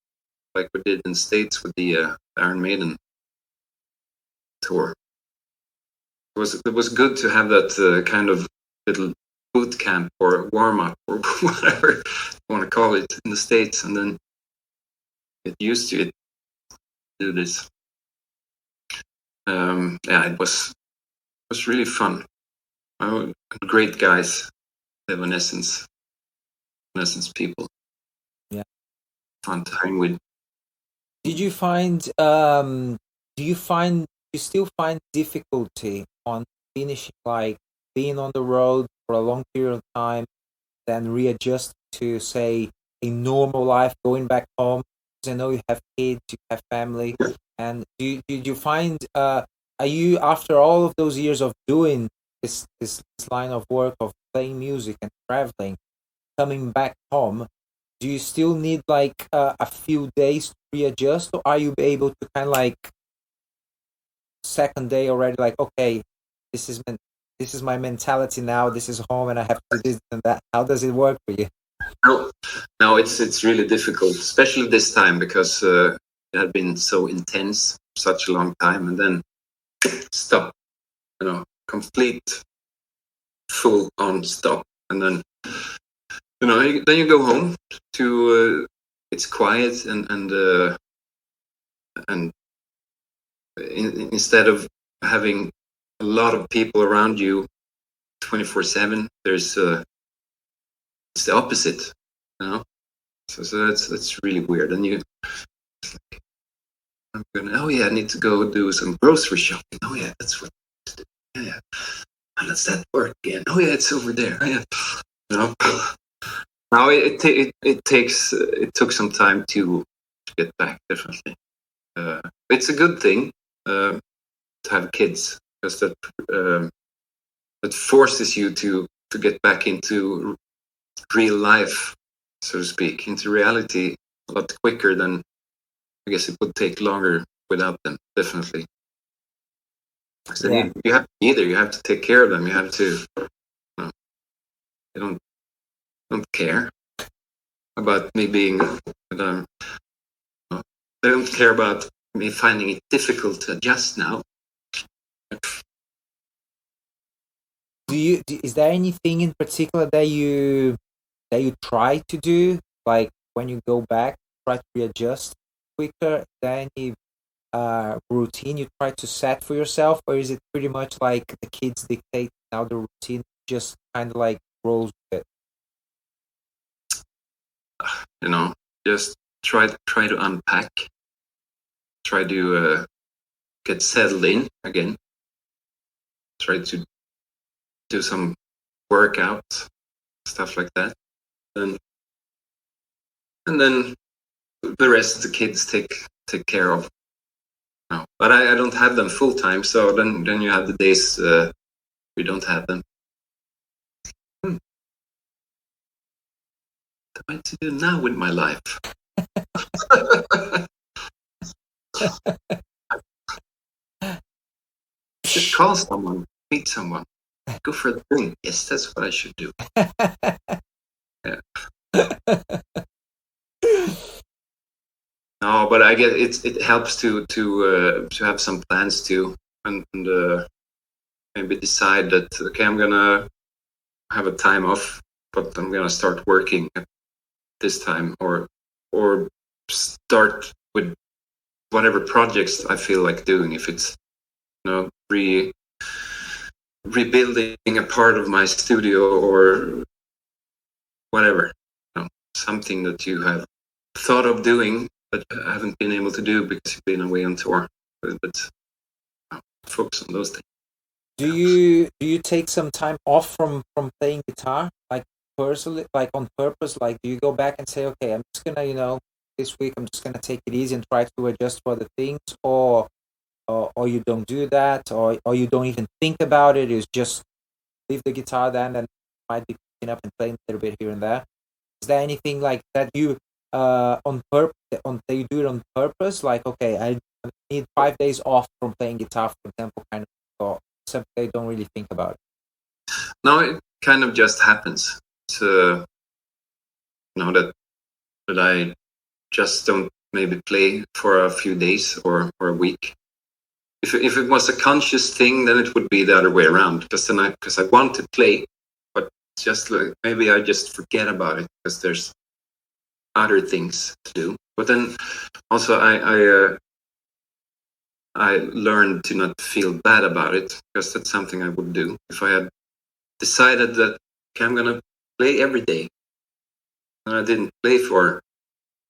S2: like we did in the States with the Iron Maiden tour. It was good to have that kind of little boot camp or warm up or whatever you want to call it in the States, and then get used to it. Do this. Yeah, it was really fun. Great guys, Evanescence people.
S1: Yeah,
S2: fun time with.
S1: Did you find? You still find difficulty on finishing, like being on the road for a long period of time, then readjust to say a normal life, going back home? I know you have kids, you have family, and do you find are you, after all of those years of doing this line of work of playing music and traveling, coming back home, do you still need like a few days to readjust, or are you able to kind of like second day already like, okay, this is this is my mentality now, this is home and I have to do this and that? How does it work for you?
S2: No, no, it's really difficult, especially this time, because it had been so intense for such a long time, and then stop, complete full on stop, and then then you go home to it's quiet, and instead of having a lot of people around you 24/7, there's it's the opposite, so that's really weird. And it's like, I need to go do some grocery shopping. Oh yeah, that's what I do. Yeah. How does that work again? Oh yeah, it's over there. Yeah. Now it took some time to get back, definitely. It's a good thing to have kids, because that forces you to get back into real life, so to speak, into reality a lot quicker than I guess it would take longer without them, definitely. So
S1: Yeah.
S2: you have to take care of them. You have to. They don't care about me being. They don't care about me finding it difficult to adjust now.
S1: Is there anything in particular that you try to do, like when you go back, try to readjust quicker? Is there any routine you try to set for yourself, or is it pretty much like the kids dictate now the routine just kind of like rolls with it?
S2: Just try to unpack, try to get settled in again, try to do some workout, stuff like that, and then the rest the kids take care of. But I don't have them full time, so then you have the days we don't have them. What am I to do now with my life? Just call someone, meet someone, go for a drink. Yes, that's what I should do. Yeah. No, but I get it helps to have some plans too, and maybe decide that, okay, I'm gonna have a time off, but I'm gonna start working at this time, or start with whatever projects I feel like doing. If it's rebuilding a part of my studio, or whatever, something that you have thought of doing but haven't been able to do because you've been away on tour. But focus on those things.
S1: Do you take some time off from playing guitar, like personally, like on purpose? Like, do you go back and say, okay, I'm just gonna, this week I'm just gonna take it easy and try to adjust for the things, or you don't do that, or you don't even think about it? It's just leave the guitar then, and might be picking up and playing a little bit here and there. Is there anything like that you that you do it on purpose? Like, okay, I need 5 days off from playing guitar, for example, kind of, or something they don't really think about it?
S2: No, it kind of just happens. So, that I just don't maybe play for a few days or a week. If it was a conscious thing, then it would be the other way around. Because I want to play, but just like maybe I just forget about it because there's other things to do. But then also I learned to not feel bad about it, because that's something I would do if I had decided that, okay, I'm gonna play every day, and I didn't play for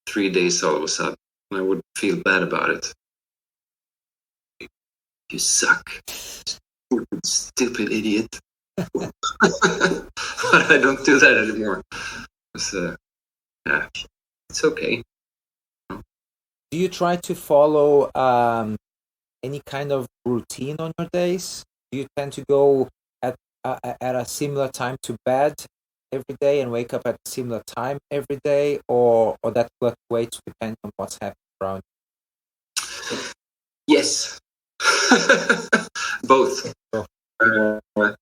S2: 3 days all of a sudden, and I would feel bad about it. You suck, stupid idiot. But I don't do that anymore. Yeah, it's okay.
S1: Do you try to follow any kind of routine on your days? Do you tend to go at a similar time to bed every day and wake up at a similar time every day, or that fluctuates depending on what's happening around
S2: Yes. Both.
S1: you?
S2: Uh,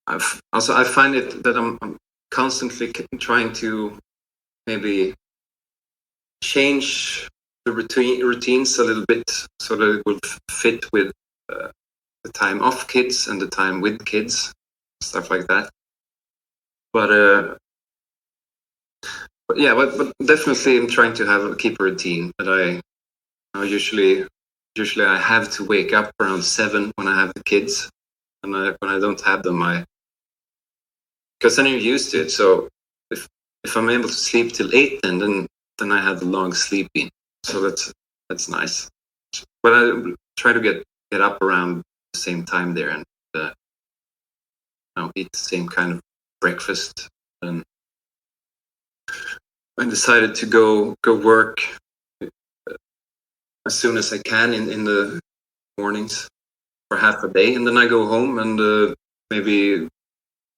S2: I find it that I'm constantly trying to maybe change the routines a little bit so that it will fit with the time off kids and the time with kids, stuff like that. But yeah, but definitely I'm trying to keep a routine. But usually I have to wake up around 7 when I have the kids, and when I don't have them, because then you're used to it. So if I'm able to sleep till 8, then I have the long sleeping. So that's nice. But I try to get up around the same time there, and eat the same kind of breakfast. And I decided to go work as soon as I can in the mornings for half a day, and then I go home and maybe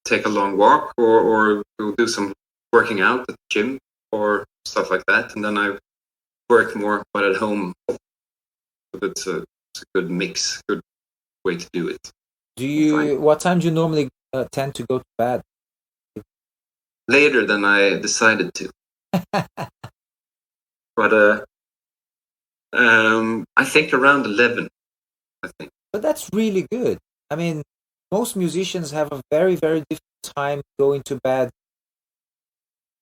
S2: take a long walk or go do some working out at the gym or stuff like that, and then I work more but at home. So it's a good mix, good way to do it.
S1: What time do you normally tend to go to bed?
S2: Later than I decided to. But I think around 11, I think.
S1: But that's really good. I mean, most musicians have a very, very difficult time going to bed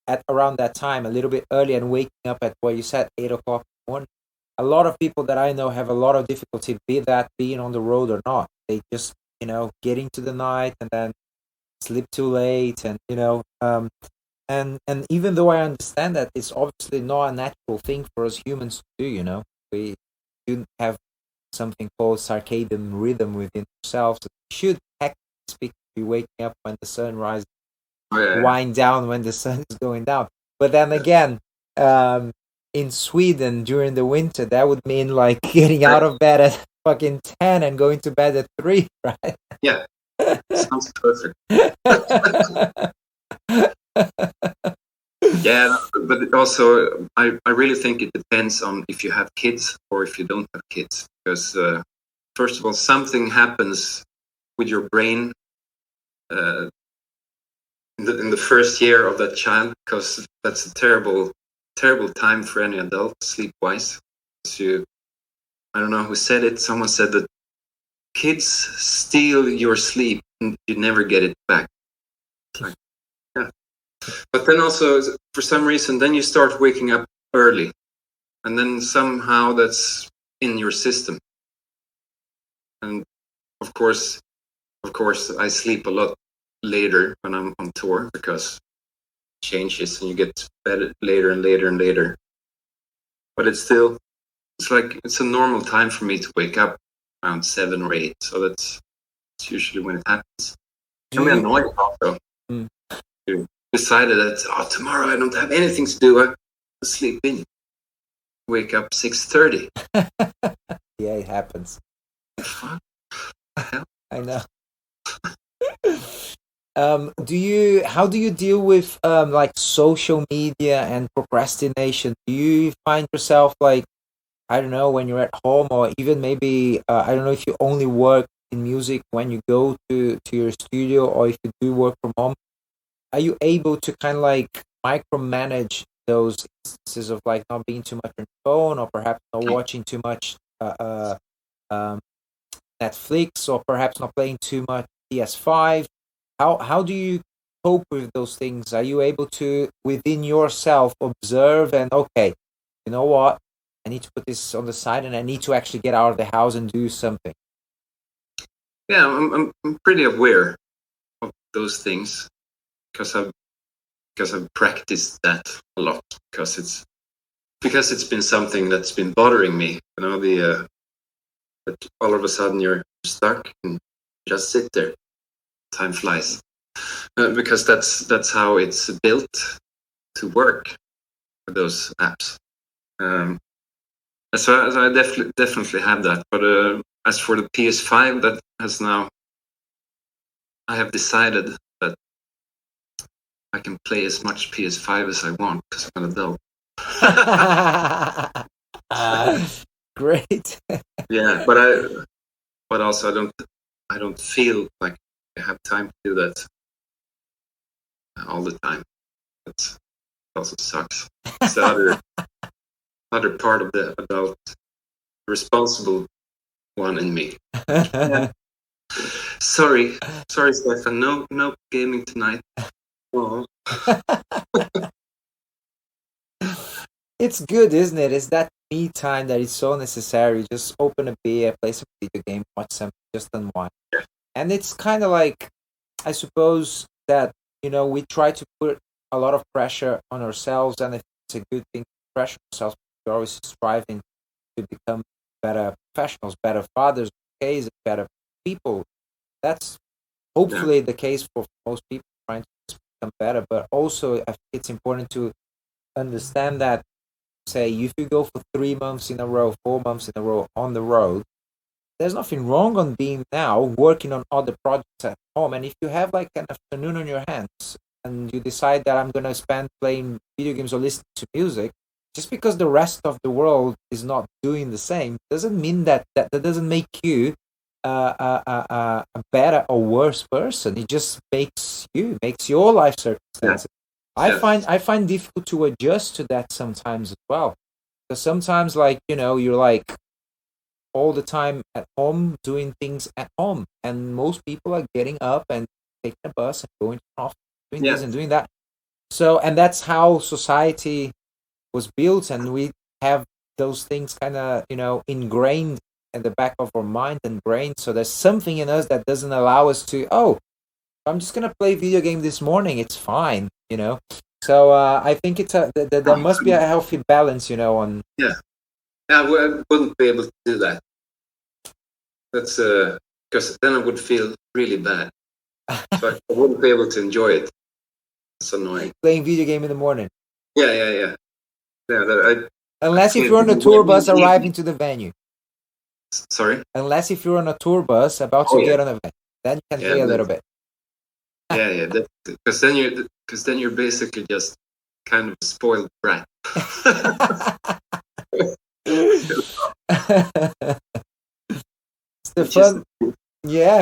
S1: at around that time, a little bit early, and waking up at what you said, 8 o'clock in the morning. A lot of people that I know have a lot of difficulty, be that being on the road or not. They just, get into the night and then sleep too late, and and even though I understand that it's obviously not a natural thing for us humans to do, we do have something called circadian rhythm within ourselves. We should actually speak be waking up when the sun rises, wind down when the sun is going down. But then again, in Sweden during the winter, that would mean like getting out of bed at fucking 10 and going to bed at 3, right?
S2: Yeah, sounds perfect. Yeah, but also I really think it depends on if you have kids or if you don't have kids, because first of all, something happens with your brain in the first year of that child, because that's a terrible time for any adult sleep wise. I don't know who said it. Someone said that kids steal your sleep and you never get it back. Like, yeah. But then also, for some reason, then you start waking up early, and then somehow that's in your system. And of course, I sleep a lot later when I'm on tour, because it changes and you get better later and later and later. But it's a normal time for me to wake up around 7 or 8. So that's usually when it happens. I'm annoyed also. Decided that tomorrow I don't have anything to do. I sleep in. Wake up 6:30.
S1: Yeah, it happens.
S2: What the hell?
S1: I know. How do you deal with like social media and procrastination? Do you find yourself like, I don't know, when you're at home, or even maybe I don't know if you only work in music when you go to your studio, or if you do work from home, are you able to kind of like micromanage those instances of like not being too much on your phone, or perhaps not watching too much Netflix, or perhaps not playing too much PS5? How do you cope with those things? Are you able to within yourself observe and, okay, you know what, I need to put this on the side and I need to actually get out of the house and do something?
S2: Yeah, I'm pretty aware of those things, because I've practiced that a lot, because it's been something that's been bothering me. That all of a sudden you're stuck and just sit there. Time flies, because that's how it's built to work with those apps. So I definitely have that. But as for the PS5, that has now, I have decided that I can play as much PS5 as I want because I'm an adult.
S1: Great.
S2: Yeah, but also I don't feel like I have time to do that all the time. That also sucks. It's the other part of the adult responsible one in me. Yeah. Sorry, Stefan. No gaming tonight. Oh.
S1: It's good, isn't it? It's that me time that is so necessary. Just open a beer, play some video game, watch something, just unwind.
S2: Yeah.
S1: And it's kind of like, I suppose that, we try to put a lot of pressure on ourselves, and it's a good thing to pressure ourselves. We're always striving to become better professionals, better fathers, better people. That's hopefully the case for most people, trying to become better. But also, I think it's important to understand that, say, if you go for 3 months in a row, 4 months in a row on the road, there's nothing wrong on being now working on other projects at home. And if you have like an afternoon on your hands and you decide that I'm going to spend playing video games or listening to music, just because the rest of the world is not doing the same doesn't mean that doesn't make you a better or worse person. It just makes your life circumstances.
S2: Yeah.
S1: I find difficult to adjust to that sometimes as well, because sometimes, like, you're like all the time at home doing things at home, and most people are getting up and taking a bus and going to an office, doing this and doing that. So, and that's how society was built, and we have those things kind of ingrained in the back of our mind and brain. So there's something in us that doesn't allow us to, I'm just gonna play video game this morning, it's fine. So I think it's there must be a healthy balance, on.
S2: Yeah, I wouldn't be able to do that. That's because then I would feel really bad. So I wouldn't be able to enjoy it. It's annoying.
S1: Playing video game in the morning.
S2: Yeah.
S1: Unless if you're on a tour bus arriving to the venue.
S2: Sorry?
S1: Unless if you're on a tour bus about to get on a venue. Then you can play a little bit.
S2: Yeah. Because then you're basically just kind of a spoiled brat.
S1: Stefan,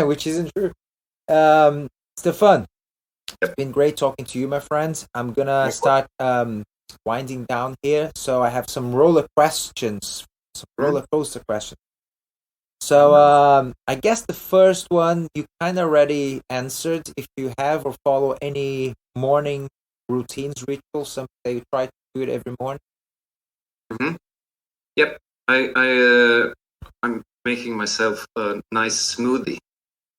S1: which isn't true. Stefan, it's been great talking to you, my friends. I'm gonna start winding down here, so I have some roller coaster questions. So I guess the first one you kind of already answered. If you have or follow any morning routines, rituals, something that you try to do it every morning.
S2: Mm-hmm. Yep, I'm making myself a nice smoothie.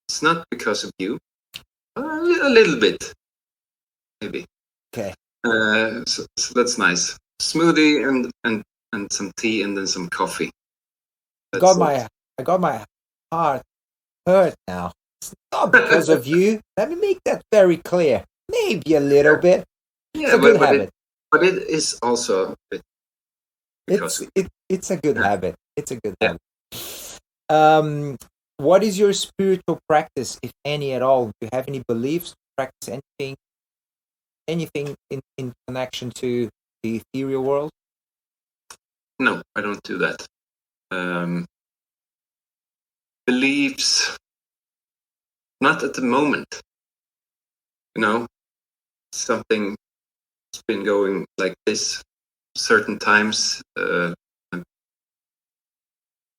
S2: It's not because of you, a little bit, maybe.
S1: Okay.
S2: So that's nice. Smoothie and some tea and then some coffee.
S1: I got my heart hurt now. It's not because of you. Let me make that very clear. Maybe a little bit. It's a good habit.
S2: But it is also a bit.
S1: It's a good habit. It's a good habit. What is your spiritual practice, if any at all? Do you have any beliefs? Practice anything in connection to the ethereal world?
S2: No, I don't do that. Beliefs, not at the moment. Something has been going like this. Certain times, I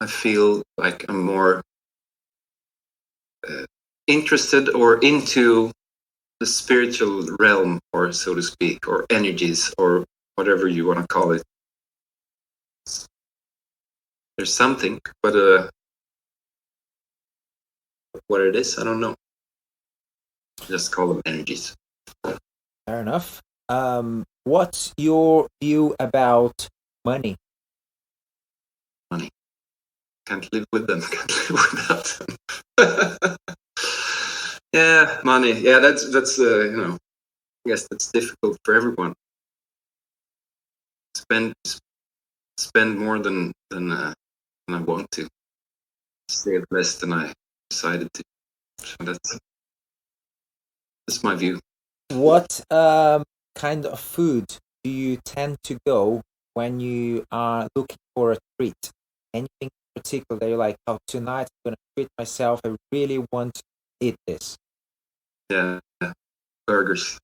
S2: feel like I'm more interested or into the spiritual realm, or so to speak, or energies, or whatever you want to call it. There's something, but what it is, I don't know. Just call them energies.
S1: Fair enough. What's your view about money?
S2: Money. Can't live with them. Can't live without them. Yeah, money. Yeah, that's I guess that's difficult for everyone. spend more than I want to. Save less than I decided to. So that's my view.
S1: What kind of food do you tend to go when you are looking for a treat? Anything in particular that you're like, oh, tonight I'm going to treat myself. I really want to eat this.
S2: Yeah, burgers.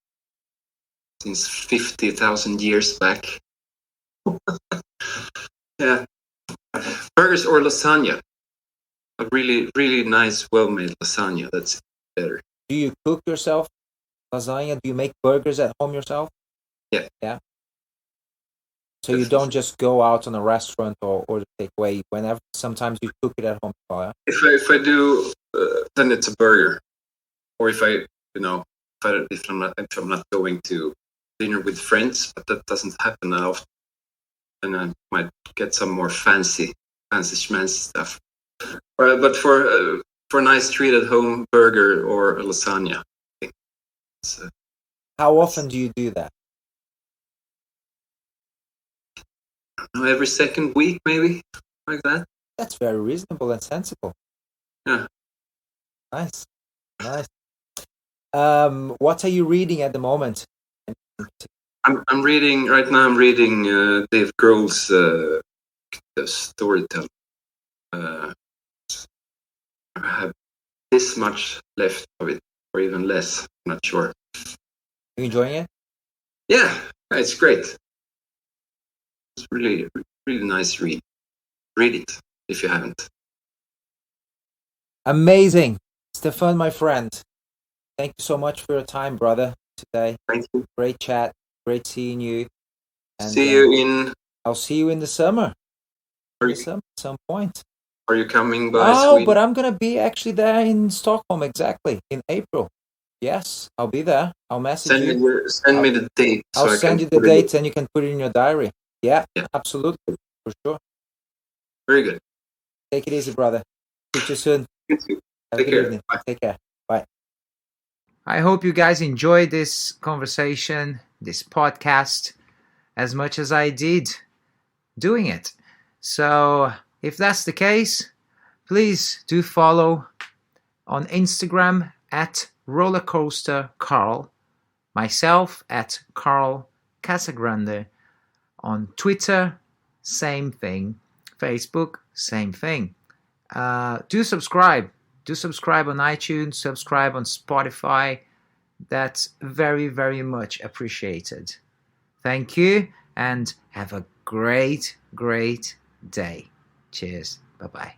S2: Since 50,000 years back. Yeah. Burgers or lasagna. A really, really nice, well-made lasagna. That's better.
S1: Do you cook yourself lasagna? Do you make burgers at home yourself?
S2: Yeah.
S1: Yeah. So you don't just go out on a restaurant or order takeaway. Whenever, sometimes you cook it at home. Yeah?
S2: If I do, then it's a burger. Or if I'm not going to dinner with friends, but that doesn't happen that often, then I might get some more fancy schmancy stuff. But for a nice treat at home, burger or a lasagna.
S1: How often do you do that?
S2: Every second week, maybe, like that.
S1: That's very reasonable and sensible.
S2: Yeah.
S1: Nice. What are you reading at the moment?
S2: I'm reading right now. I'm reading Dave Grohl's storytelling. I have this much left of it, or even less. I'm not sure.
S1: You enjoying it?
S2: Yeah, it's great. It's really, really nice read. Read it if you haven't.
S1: Amazing. Stefan, my friend, thank you so much for your time, brother, today.
S2: Thank you.
S1: Great chat. Great seeing you.
S2: And, you
S1: I'll see you in the summer. At some point.
S2: Are you coming by Sweden?
S1: But I'm going to be actually there in Stockholm, exactly, in April. Yes, I'll be there. I'll message you.
S2: Send me the date.
S1: I'll send you the date and you can put it in your diary. Yeah, absolutely. For sure.
S2: Very good.
S1: Take it easy, brother. Speak to you soon.
S2: You too.
S1: Have a good evening.
S2: Bye.
S1: Take care. Bye. I hope you guys enjoyed this conversation, this podcast, as much as I did doing it. So if that's the case, please do follow on Instagram at rollercoastercarl, myself at Carl Casagrande, on Twitter, same thing, Facebook, same thing. Do subscribe. Do subscribe on iTunes, subscribe on Spotify. That's very, very much appreciated. Thank you and have a great, great day. Cheers. Bye-bye.